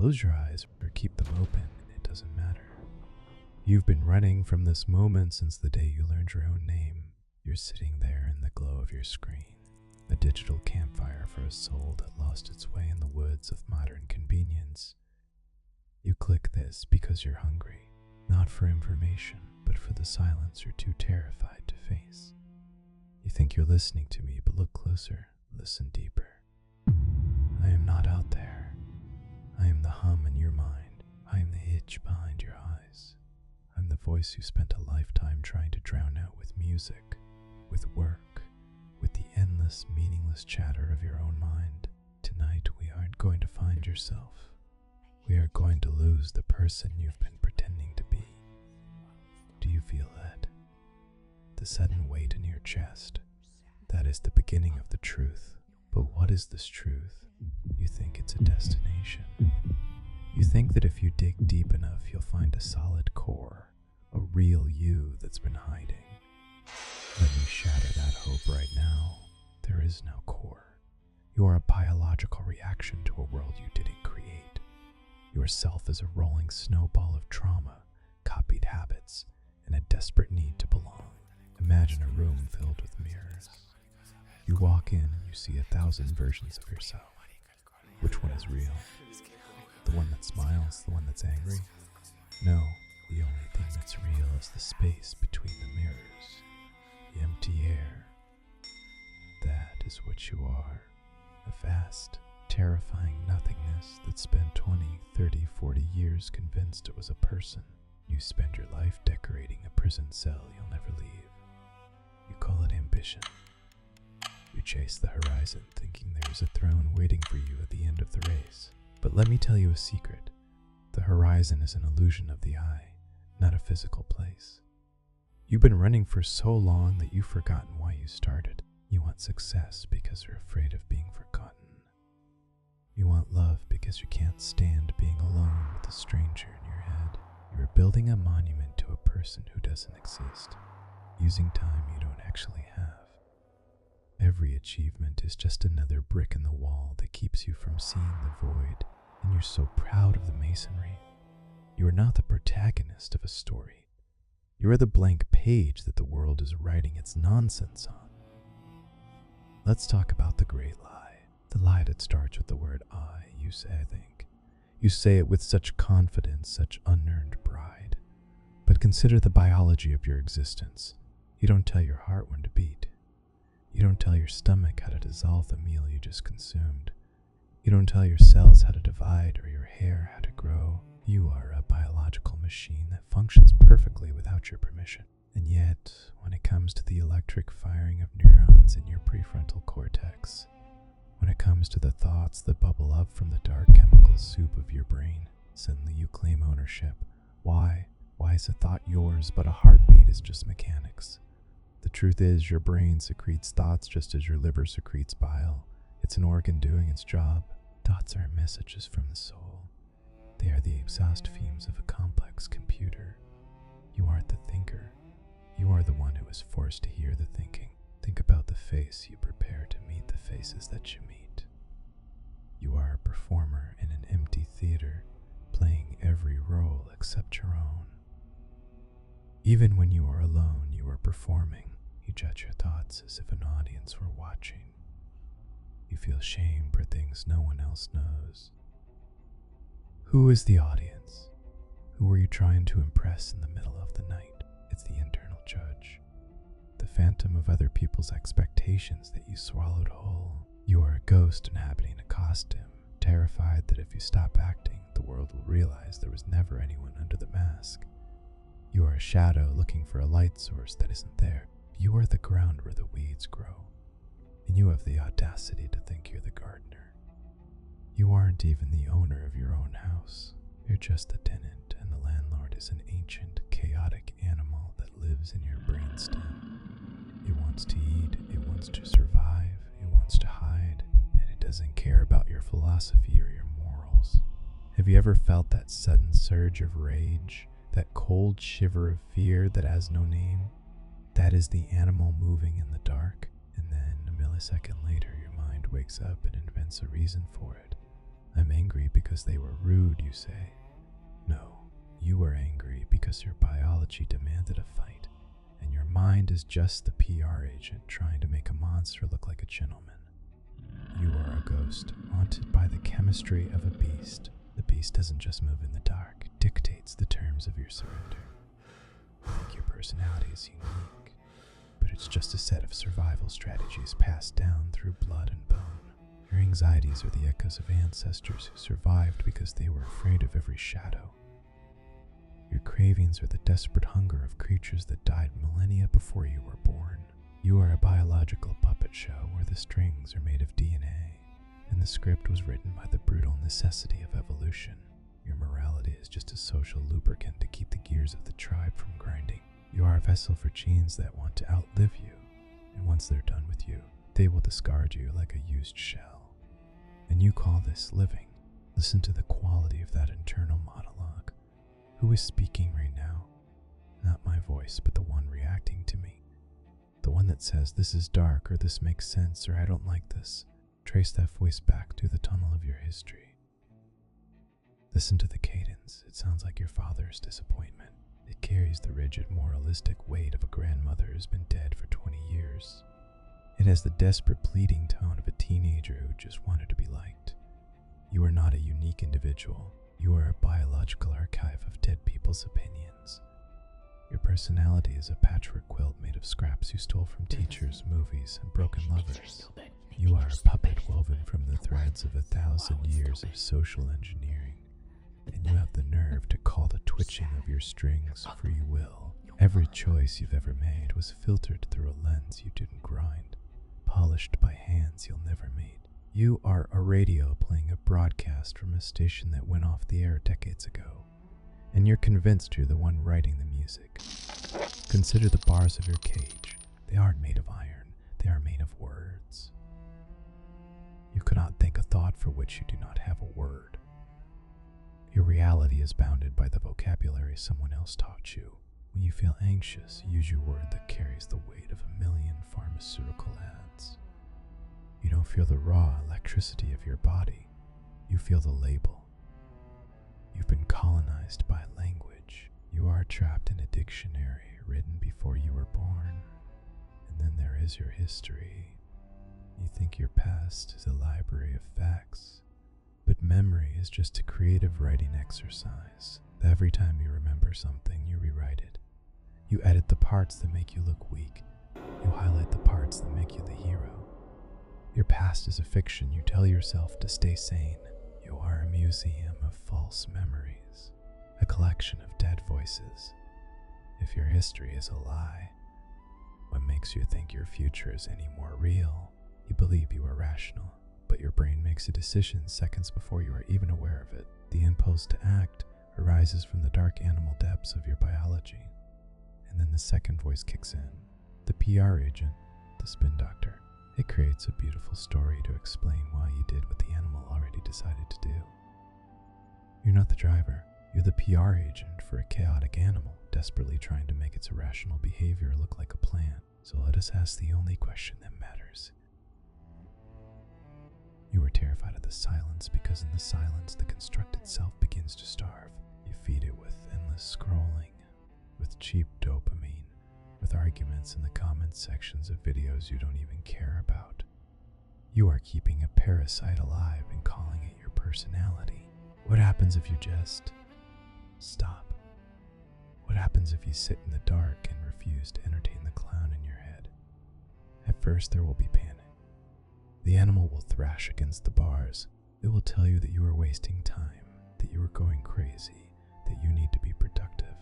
close your eyes or keep them open, it doesn't matter. You've been running from this moment since the day you learned your own name. You're sitting there in the glow of your screen, a digital campfire for a soul that lost its way in the woods of modern convenience. You click this because you're hungry, not for information, but for the silence you're too terrified to face. You think you're listening to me, but look closer, listen deeper. I am not out there. I am the hum in your mind. I am the itch behind your eyes. I'm the voice you spent a lifetime trying to drown out with music, with work, with the endless, meaningless chatter of your own mind. Tonight we aren't going to find yourself. We are going to lose the person you've been pretending to be. Do you feel that? The sudden weight in your chest. That is the beginning of the truth. But what is this truth? You think it's a destination. You think that if you dig deep enough, you'll find a solid core, a real you that's been hiding. Let me shatter that hope right now. There is no core. You are a biological reaction to a world you didn't create. Yourself is a rolling snowball of trauma, copied habits, and a desperate need to belong. Imagine a room filled with mirrors. You walk in and you see 1,000 versions of yourself. Which one is real? The one that smiles, the one that's angry? No, the only thing that's real is the space between the mirrors, the empty air. That is what you are, a vast, terrifying nothingness that spent 20, 30, 40 years convinced it was a person. You spend your life decorating a prison cell you'll never leave. You call it ambition. You chase the horizon thinking there is a throne waiting for you at the end of the race. But let me tell you a secret. The horizon is an illusion of the eye, not a physical place. You've been running for so long that you've forgotten why you started. You want success because you're afraid of being forgotten. You want love because you can't stand being alone with a stranger in your head. You're building a monument to a person who doesn't exist, using time you don't actually have. Every achievement is just another brick in the wall that keeps you from seeing the void, and you're so proud of the masonry. You are not the protagonist of a story. You are the blank page that the world is writing its nonsense on. Let's talk about the great lie. The lie that starts with the word I, you say, I think. You say it with such confidence, such unearned pride. But consider the biology of your existence. You don't tell your heart when to beat. You don't tell your stomach how to dissolve the meal you just consumed. You don't tell your cells how to divide or your hair how to grow. You are a biological machine that functions perfectly without your permission. And yet, when it comes to the electric firing of neurons in your prefrontal cortex, when it comes to the thoughts that bubble up from the dark chemical soup of your brain, suddenly you claim ownership. Why? Why is a thought yours, but a heartbeat is just mechanics? The truth is, your brain secretes thoughts just as your liver secretes bile. It's an organ doing its job. Thoughts are messages from the soul. They are the exhaust fumes of a complex computer. You aren't the thinker. You are the one who is forced to hear the thinking. Think about the face you prepare to meet the faces that you meet. You are a performer in an empty theater, playing every role except your own. Even when you are alone, you are performing. You judge your thoughts as if an audience were watching. You feel shame for things no one else knows. Who is the audience? Who are you trying to impress in the middle of the night? It's the internal judge. The phantom of other people's expectations that you swallowed whole. You are a ghost inhabiting a costume, terrified that if you stop acting, the world will realize there was never anyone under the mask. You are a shadow looking for a light source that isn't there. You are the ground where the weeds grow, and you have the audacity to think you're the gardener. You aren't even the owner of your own house. You're just the tenant, and the landlord is an ancient, chaotic animal that lives in your brainstem. It wants to eat, it wants to survive, it wants to hide, and it doesn't care about your philosophy or your morals. Have you ever felt that sudden surge of rage, that cold shiver of fear that has no name? That is the animal moving in the dark, and then a millisecond later your mind wakes up and invents a reason for it. I'm angry because they were rude, you say. No, you were angry because your biology demanded a fight, and your mind is just the PR agent trying to make a monster look like a gentleman. You are a ghost, haunted by the chemistry of a beast. The beast doesn't just move in the dark, it dictates the terms of your surrender. You think your personality is unique, but it's just a set of survival strategies passed down through blood and bone. Your anxieties are the echoes of ancestors who survived because they were afraid of every shadow. Your cravings are the desperate hunger of creatures that died millennia before you were born. You are a biological puppet show where the strings are made of DNA, and the script was written by the brutal necessity of evolution. Your morality is just a social lubricant to keep the gears of the tribe from grinding. You are a vessel for genes that want to outlive you, and once they're done with you, they will discard you like a used shell. And you call this living. Listen to the quality of that internal monologue. Who is speaking right now? Not my voice, but the one reacting to me. The one that says, this is dark, or this makes sense, or I don't like this. Trace that voice back through the tunnel of your history. Listen to the cadence. It sounds like your father's disappointment. It carries the rigid, moralistic weight of a grandmother who's been dead for 20 years. It has the desperate pleading tone of a teenager who just wanted to be liked. You are not a unique individual. You are a biological archive of dead people's opinions. Your personality is a patchwork quilt made of scraps you stole from teachers, movies, and broken lovers. You are a puppet woven from the threads of 1,000 years of social engineering, and you have the nerve to call the twitching of your strings free will. Every choice you've ever made was filtered through a lens you didn't grind, polished by hands you'll never meet. You are a radio playing a broadcast from a station that went off the air decades ago, and you're convinced you're the one writing the music. Consider the bars of your cage. They aren't made of iron, they are made of words. You cannot think a thought for which you do not have a word. Your reality is bounded by the vocabulary someone else taught you. When you feel anxious, use your word that carries the weight of 1,000,000 pharmaceutical ads. You don't feel the raw electricity of your body. You feel the label. You've been colonized by language. You are trapped in a dictionary written before you were born. And then there is your history. You think your past is a library of facts. But memory is just a creative writing exercise. Every time you remember something, you rewrite it. You edit the parts that make you look weak. You highlight the parts that make you the hero. Your past is a fiction you tell yourself to stay sane. You are a museum of false memories, a collection of dead voices. If your history is a lie, what makes you think your future is any more real? You believe you are rational, but your brain makes a decision seconds before you are even aware of it. The impulse to act arises from the dark animal depths of your biology. And then the second voice kicks in, the PR agent, the spin doctor. It creates a beautiful story to explain why you did what the animal already decided to do. You're not the driver, you're the PR agent for a chaotic animal, desperately trying to make its irrational behavior look like a plan. So let us ask the only question that matters. You are terrified of the silence because in the silence the constructed self begins to starve. You feed it with endless scrolling, with cheap dopamine, with arguments in the comment sections of videos you don't even care about. You are keeping a parasite alive and calling it your personality. What happens if you just stop? What happens if you sit in the dark and refuse to entertain the clown in your head? At first there will be panic. The animal will thrash against the bars. It will tell you that you are wasting time, that you are going crazy, that you need to be productive.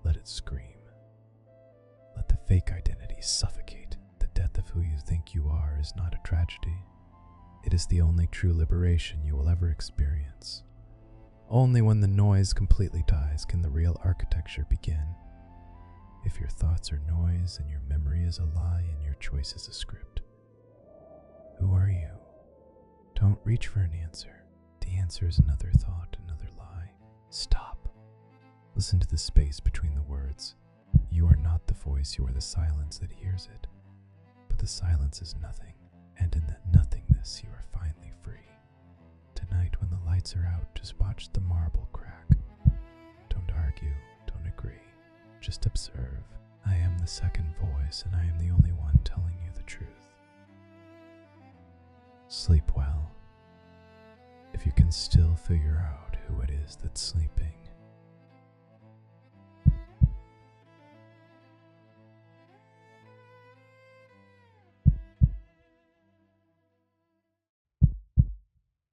Let it scream. Let the fake identity suffocate. The death of who you think you are is not a tragedy. It is the only true liberation you will ever experience. Only when the noise completely dies can the real architecture begin. If your thoughts are noise and your memory is a lie and your choice is a script, who are you? Don't reach for an answer. The answer is another thought, another lie. Stop. Listen to the space between the words. You are not the voice, you are the silence that hears it. But the silence is nothing, and in that nothingness you are finally free. Tonight night when the lights are out, just watch the marble crack. Don't argue, don't agree, just observe. I am the second voice, and I am the only one telling you the truth. Sleep well. If you can still figure out who it is that's sleeping,